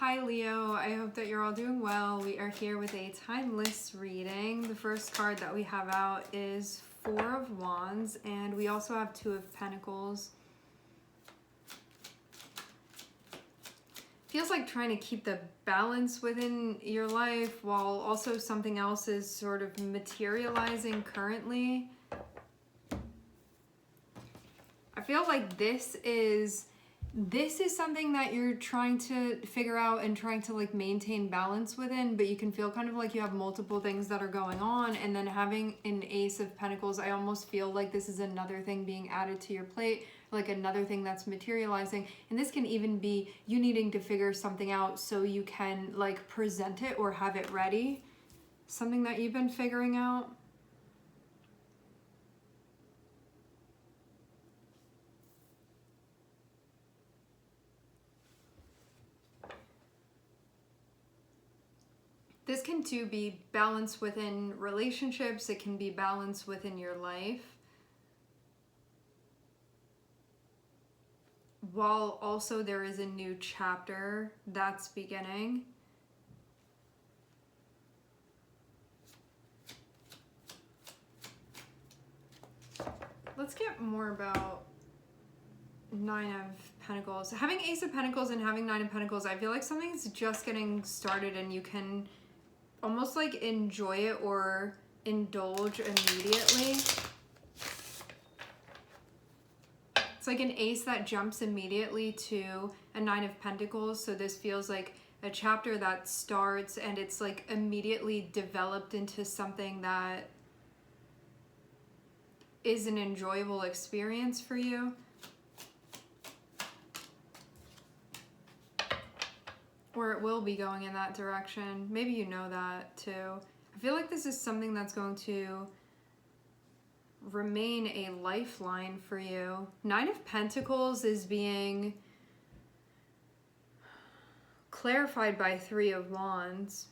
Hi Leo, I hope that you're all doing well. We are here with a timeless reading. The first card that we have out is Four of Wands, and we also have Two of Pentacles. Feels like trying to keep the balance within your life while also something else is sort of materializing currently. I feel like this is something that you're trying to figure out and trying to like maintain balance within, but you can feel kind of like you have multiple things that are going on. And then having an Ace of Pentacles, I almost feel like this is another thing being added to your plate, like another thing that's materializing. And this can even be you needing to figure something out so you can like present it or have it ready. Something that you've been figuring out. This can too be balance within relationships. It can be balance within your life. While also there is a new chapter that's beginning. Let's get more about Nine of Pentacles. Having Ace of Pentacles and having Nine of Pentacles, I feel like something's just getting started and you can almost like enjoy it or indulge immediately. It's like an ace that jumps immediately to a Nine of Pentacles. So this feels like a chapter that starts and it's like immediately developed into something that is an enjoyable experience for you. Or it will be going in that direction. Maybe you know that too. I feel like this is something that's going to remain a lifeline for you. Nine of Pentacles is being clarified by Three of Wands.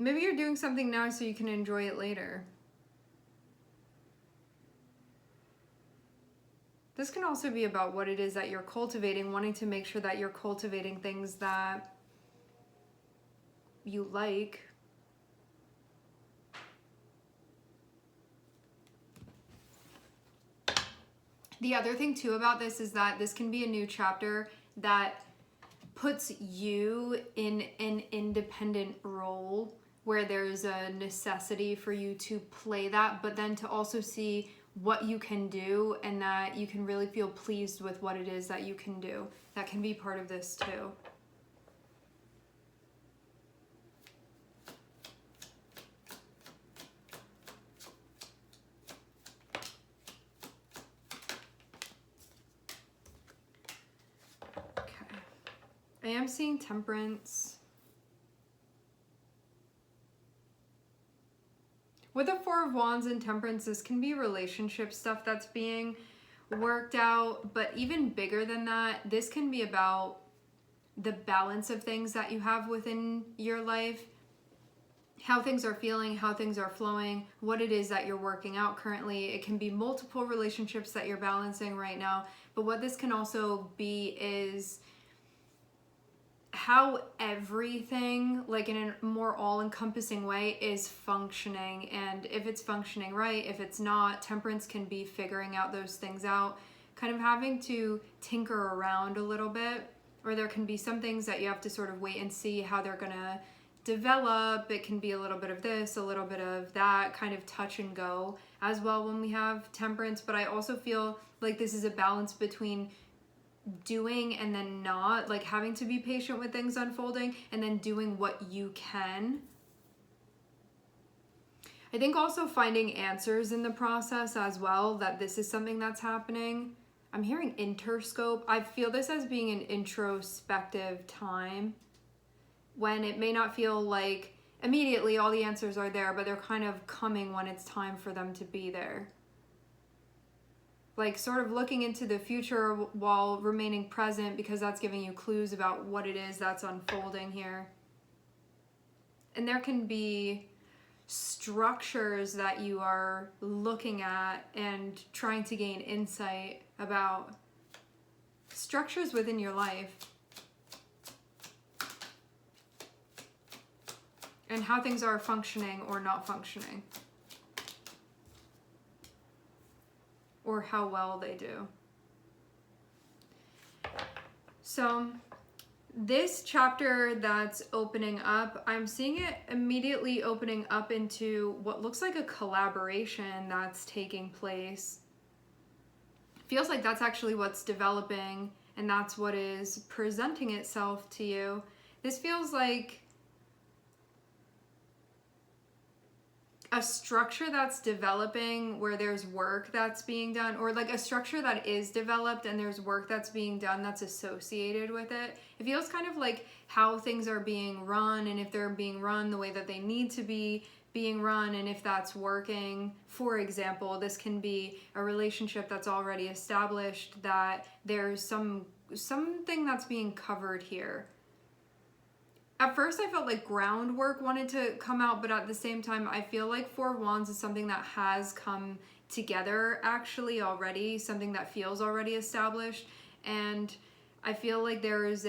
Maybe you're doing something now so you can enjoy it later. This can also be about what it is that you're cultivating, wanting to make sure that you're cultivating things that you like. The other thing too about this is that this can be a new chapter that puts you in an independent role where there's a necessity for you to play that, but then to also see what you can do and that you can really feel pleased with what it is that you can do. That can be part of this too. Okay. I am seeing Temperance. With the Four of Wands and Temperance, this can be relationship stuff that's being worked out, but even bigger than that, this can be about the balance of things that you have within your life, how things are feeling, how things are flowing, what it is that you're working out currently. It can be multiple relationships that you're balancing right now, but what this can also be is how everything, like in a more all-encompassing way, is functioning. And if it's functioning right, if it's not, Temperance can be figuring out those things out, kind of having to tinker around a little bit, or there can be some things that you have to sort of wait and see how they're gonna develop. It can be a little bit of this, a little bit of that, kind of touch and go as well when we have Temperance. But I also feel like this is a balance between doing and then not, like having to be patient with things unfolding and then doing what you can. I think also finding answers in the process as well, that this is something that's happening. I'm hearing interscope. I feel this as being an introspective time when it may not feel like immediately all the answers are there, but they're kind of coming when it's time for them to be there. Like sort of looking into the future while remaining present, because that's giving you clues about what it is that's unfolding here. And there can be structures that you are looking at and trying to gain insight about. structures within your life and how things are functioning or not functioning, or how well they do. So this chapter that's opening up, I'm seeing it immediately opening up into what looks like a collaboration that's taking place. Feels like that's actually what's developing, and that's what is presenting itself to you. This feels like a structure that's developing where there's work that's being done, or like a structure that is developed and there's work that's being done that's associated with it. It feels kind of like how things are being run, and if they're being run the way that they need to be being run, and if that's working. For example, this can be a relationship that's already established, that there's something that's being covered here. At first, I felt like groundwork wanted to come out, but at the same time, I feel like Four of Wands is something that has come together actually already, something that feels already established. And I feel like there is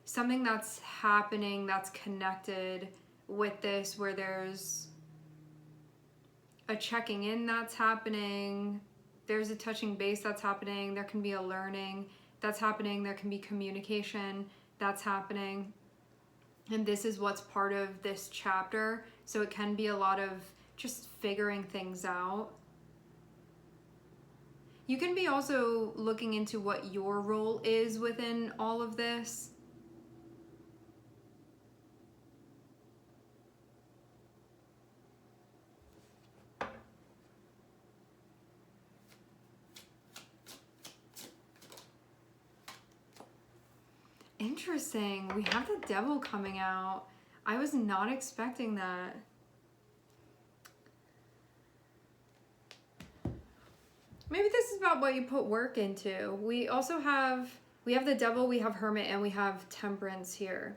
something that's happening that's connected with this, where there's a checking in that's happening, there's a touching base that's happening, there can be a learning that's happening, there can be communication that's happening. And this is what's part of this chapter. So it can be a lot of just figuring things out. You can be also looking into what your role is within all of this. Interesting. We have the Devil coming out. I was not expecting that. Maybe this is about what you put work into. We have the Devil, we have Hermit, and we have Temperance here.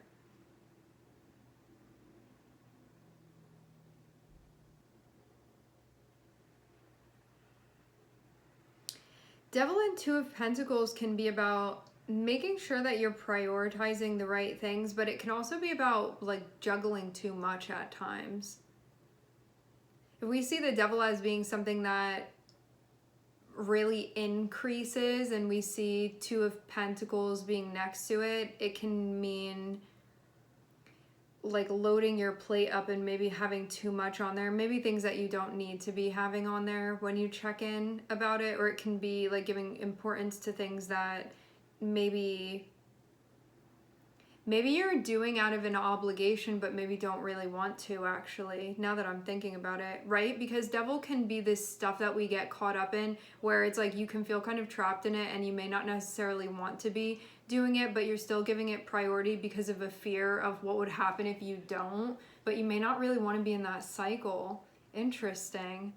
Devil and Two of Pentacles can be about making sure that you're prioritizing the right things, but it can also be about like juggling too much at times. If we see the Devil as being something that really increases, and we see Two of Pentacles being next to it, it can mean like loading your plate up and maybe having too much on there, maybe things that you don't need to be having on there when you check in about it. Or it can be like giving importance to things that maybe you're doing out of an obligation, but maybe don't really want to, actually, now that I'm thinking about it, right? Because Devil can be this stuff that we get caught up in, where it's like you can feel kind of trapped in it and you may not necessarily want to be doing it, but you're still giving it priority because of a fear of what would happen if you don't, but you may not really want to be in that cycle. Interesting.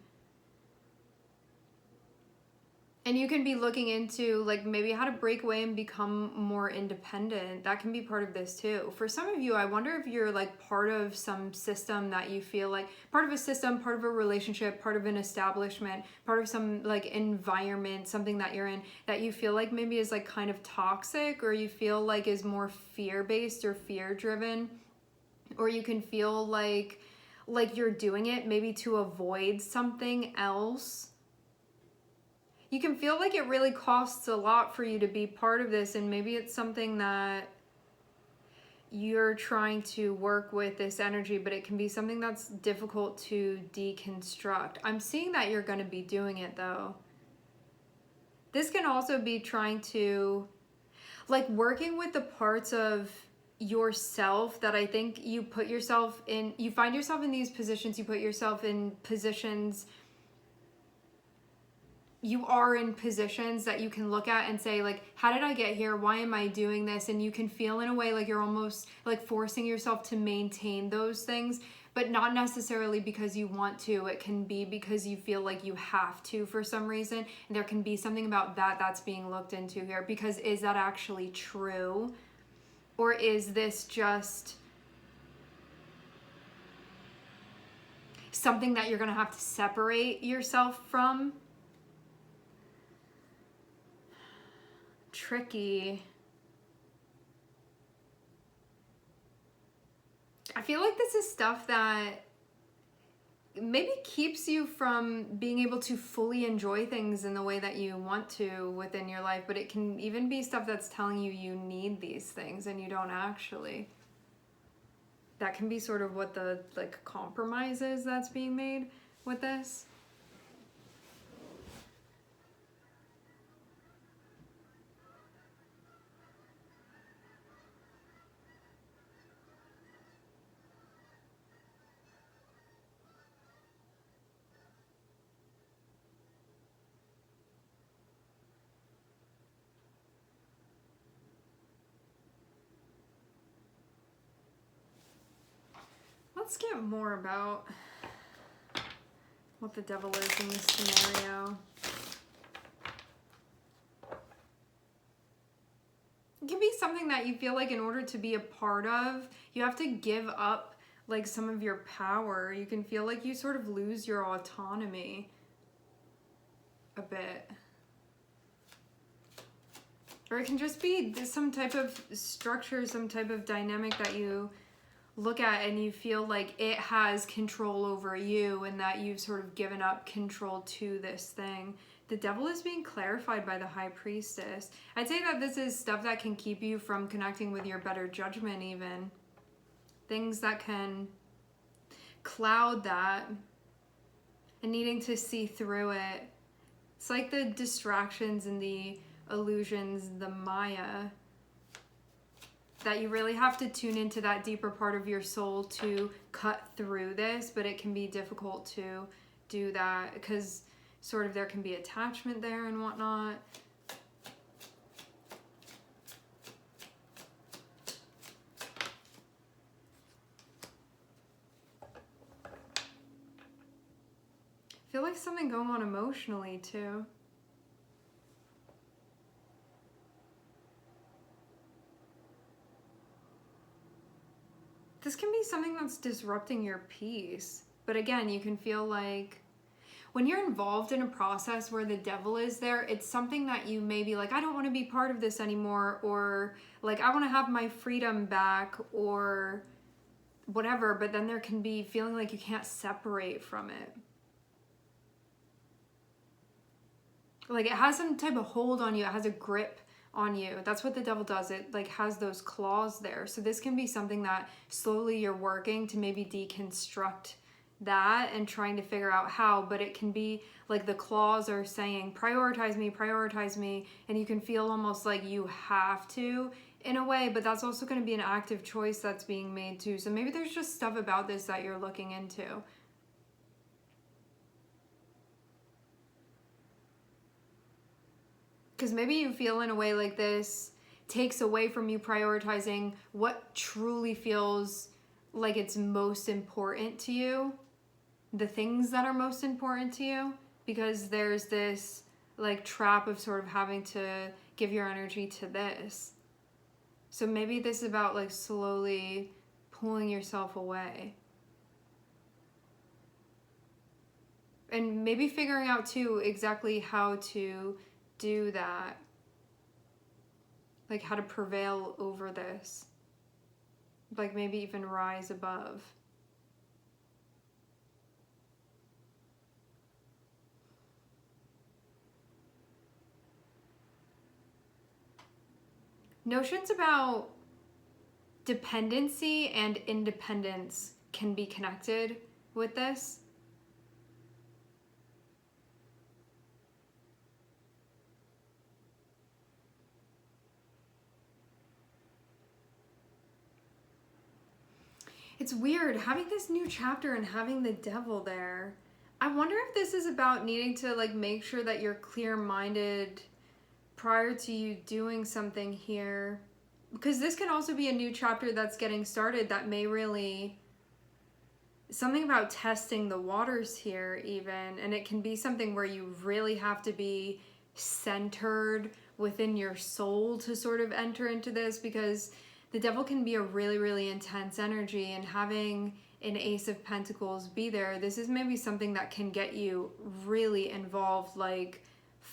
And you can be looking into like maybe how to break away and become more independent. That can be part of this too. For some of you, I wonder if you're like part of some system that you feel like, part of a system, part of a relationship, part of an establishment, part of some like environment, something that you're in that you feel like maybe is like kind of toxic, or you feel like is more fear-based or fear-driven, or you can feel like you're doing it maybe to avoid something else. You can feel like it really costs a lot for you to be part of this, and maybe it's something that you're trying to work with this energy, but it can be something that's difficult to deconstruct. I'm seeing that you're going to be doing it though. This can also be trying to, like, working with the parts of yourself that I think you put yourself in, you find yourself in these positions, you put yourself in positions, you are in positions that you can look at and say, like, how did I get here? Why am I doing this? And you can feel in a way like you're almost like forcing yourself to maintain those things, but not necessarily because you want to. It can be because you feel like you have to for some reason. And there can be something about that that's being looked into here, because is that actually true? Or is this just something that you're going to have to separate yourself from? tricky. I feel like this is stuff that maybe keeps you from being able to fully enjoy things in the way that you want to within your life, but it can even be stuff that's telling you you need these things and you don't actually. That can be sort of what the like compromise is that's being made with this. Let's get more about what the devil is in this scenario. It can be something that you feel like in order to be a part of, you have to give up like some of your power. You can feel like you sort of lose your autonomy a bit. Or it can just be some type of structure, some type of dynamic that you look at and you feel like it has control over you and that you've sort of given up control to this thing. The devil is being clarified by the high priestess. I'd say that this is stuff that can keep you from connecting with your better judgment even. Things that can cloud that and needing to see through it. It's like the distractions and the illusions, the Maya, that you really have to tune into that deeper part of your soul to cut through this, but it can be difficult to do that because sort of there can be attachment there and whatnot. I feel like something going on emotionally too. This can be something that's disrupting your peace. But again, you can feel like when you're involved in a process where the devil is there, it's something that you may be like, I don't want to be part of this anymore, or like, I want to have my freedom back, or whatever. But then there can be feeling like you can't separate from it. Like it has some type of hold on you. It has a grip on you. That's what the devil does. It like has those claws there. So this can be something that slowly you're working to maybe deconstruct that and trying to figure out how, but it can be like the claws are saying, prioritize me, and you can feel almost like you have to in a way, but that's also going to be an active choice that's being made too. So maybe there's just stuff about this that you're looking into. Because maybe you feel in a way like this takes away from you prioritizing what truly feels like it's most important to you, the things that are most important to you, because there's this like trap of sort of having to give your energy to this. So maybe this is about like slowly pulling yourself away. And maybe figuring out too exactly how to do that, like how to prevail over this, like maybe even rise above. Notions about dependency and independence can be connected with this. It's weird having this new chapter and having the devil there. I wonder if this is about needing to like make sure that you're clear-minded prior to you doing something here. Because this can also be a new chapter that's getting started that may really... Something about testing the waters here even. And it can be something where you really have to be centered within your soul to sort of enter into this, because the devil can be a really, really intense energy, and having an Ace of Pentacles be there, this is maybe something that can get you really involved, like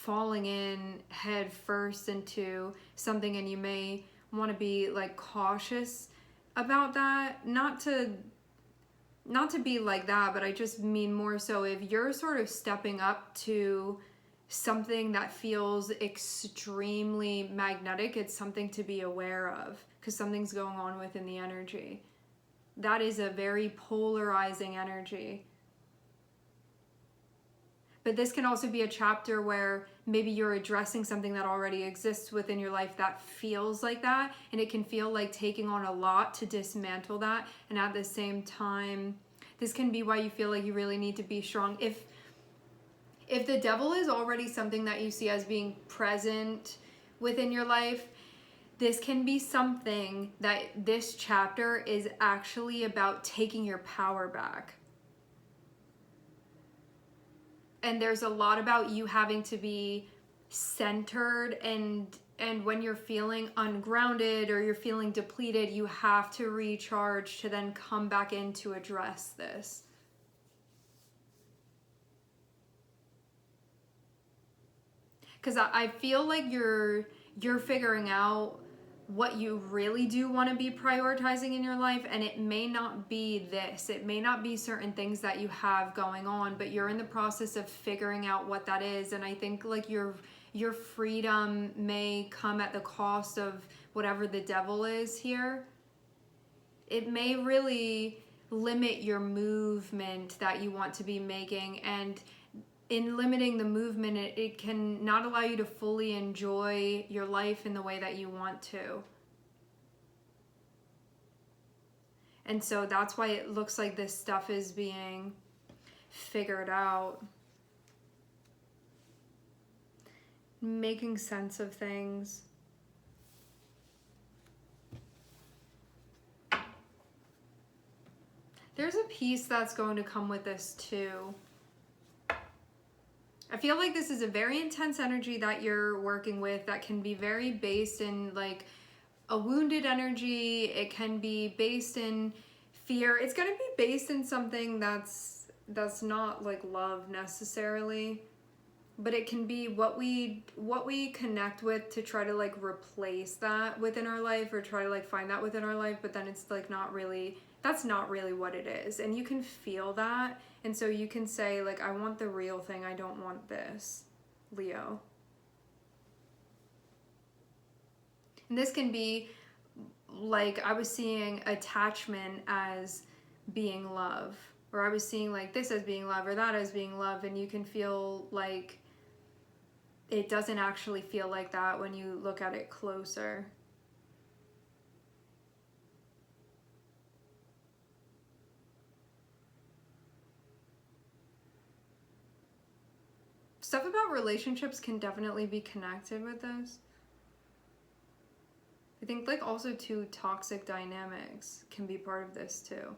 falling in head first into something, and you may want to be like cautious about that. Not to be like that, but I just mean more so if you're sort of stepping up to something that feels extremely magnetic, it's something to be aware of because something's going on within the energy. That is a very polarizing energy. But this can also be a chapter where maybe you're addressing something that already exists within your life that feels like that, and it can feel like taking on a lot to dismantle that. And at the same time, this can be why you feel like you really need to be strong. If the devil is already something that you see as being present within your life, this can be something that this chapter is actually about taking your power back. And there's a lot about you having to be centered, and when you're feeling ungrounded or you're feeling depleted, you have to recharge to then come back in to address this. Because I feel like you're figuring out what you really do want to be prioritizing in your life, and it may not be this. It may not be certain things that you have going on, but you're in the process of figuring out what that is. And I think like your freedom may come at the cost of whatever the devil is here. It may really limit your movement that you want to be making, and in limiting the movement, it can not allow you to fully enjoy your life in the way that you want to. And so that's why it looks like this stuff is being figured out. Making sense of things. There's a piece that's going to come with this too. I feel like this is a very intense energy that you're working with that can be very based in like a wounded energy. It can be based in fear. It's going to be based in something that's not like love necessarily, but it can be what we connect with to try to like replace that within our life, or try to like find that within our life, but then it's like that's not really what it is. And you can feel that. And so you can say like, I want the real thing. I don't want this, Leo. And this can be like, I was seeing attachment as being love, or I was seeing like this as being love, or that as being love. And you can feel like it doesn't actually feel like that when you look at it closer. Stuff about relationships can definitely be connected with this. I think like also too, toxic dynamics can be part of this too.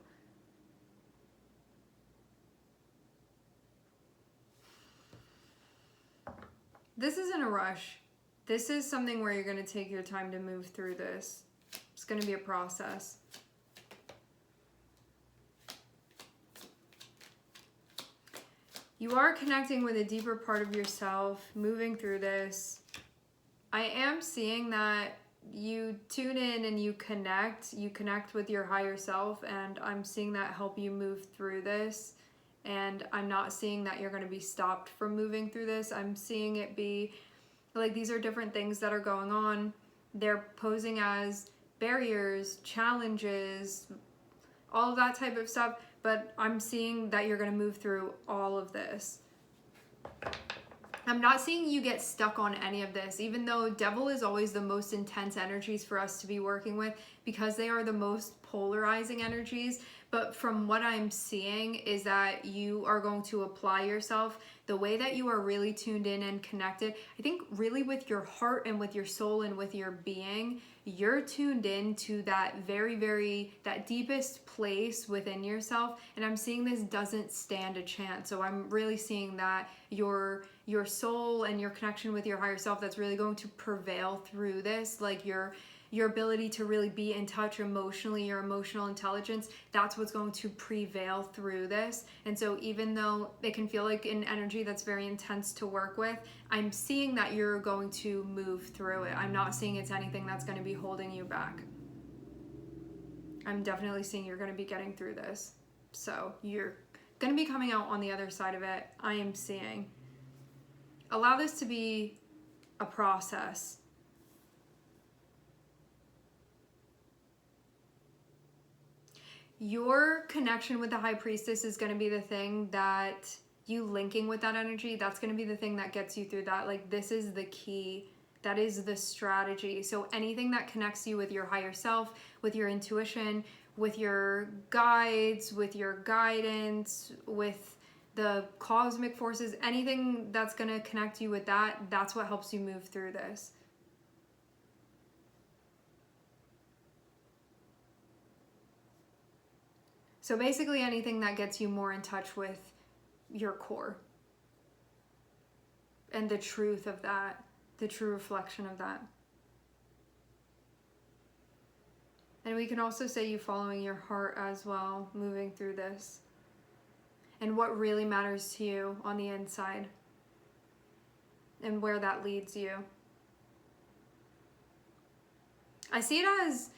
This isn't a rush. This is something where you're going to take your time to move through this. It's going to be a process. You are connecting with a deeper part of yourself, moving through this. I am seeing that you tune in and you connect with your higher self, and I'm seeing that help you move through this. And I'm not seeing that you're going to be stopped from moving through this. I'm seeing it be like these are different things that are going on. They're posing as barriers, challenges, all of that type of stuff. But I'm seeing that you're going to move through all of this. I'm not seeing you get stuck on any of this, even though devil is always the most intense energies for us to be working with because they are the most polarizing energies. But from what I'm seeing is that you are going to apply yourself the way that you are really tuned in and connected. I think really with your heart and with your soul and with your being, you're tuned in to that that deepest place within yourself. And I'm seeing this doesn't stand a chance. So I'm really seeing that your soul and your connection with your higher self, that's really going to prevail through this. Like your ability to really be in touch emotionally, your emotional intelligence, that's what's going to prevail through this. And so even though it can feel like an energy that's very intense to work with, I'm seeing that you're going to move through it. I'm not seeing it's anything that's going to be holding you back. I'm definitely seeing you're going to be getting through this. So you're going to be coming out on the other side of it. I am seeing. Allow this to be a process. Your connection with the High Priestess is going to be the thing that you linking with that energy, that's going to be the thing that gets you through that. Like, this is the key. That is the strategy. So anything that connects you with your higher self, with your intuition, with your guides, with your guidance, with the cosmic forces, anything that's going to connect you with that, that's what helps you move through this. So basically anything that gets you more in touch with your core and the truth of that, the true reflection of that. And we can also say you following your heart as well, moving through this. And what really matters to you on the inside and where that leads you. I see it as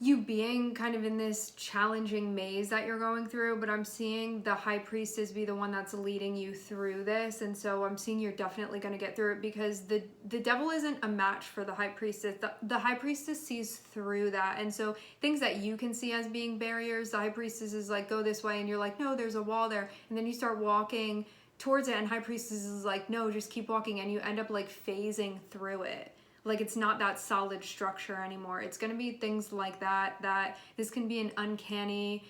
you being kind of in this challenging maze that you're going through, but I'm seeing the High Priestess be the one that's leading you through this. And so I'm seeing you're definitely going to get through it, because the devil isn't a match for the High Priestess. The High Priestess sees through that. And so things that you can see as being barriers, the High Priestess is like, go this way. And you're like, no, there's a wall there. And then you start walking towards it, and High Priestess is like, no, just keep walking. And you end up like phasing through it. Like, it's not that solid structure anymore. It's going to be things like that, that this can be an uncanny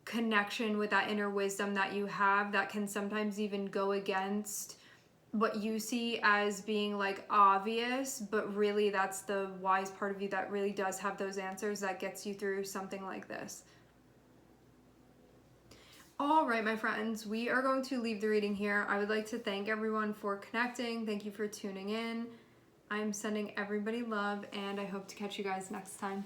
connection with that inner wisdom that you have that can sometimes even go against what you see as being like obvious, but really that's the wise part of you that really does have those answers that gets you through something like this. All right, my friends, we are going to leave the reading here. I would like to thank everyone for connecting. Thank you for tuning in. I'm sending everybody love, and I hope to catch you guys next time.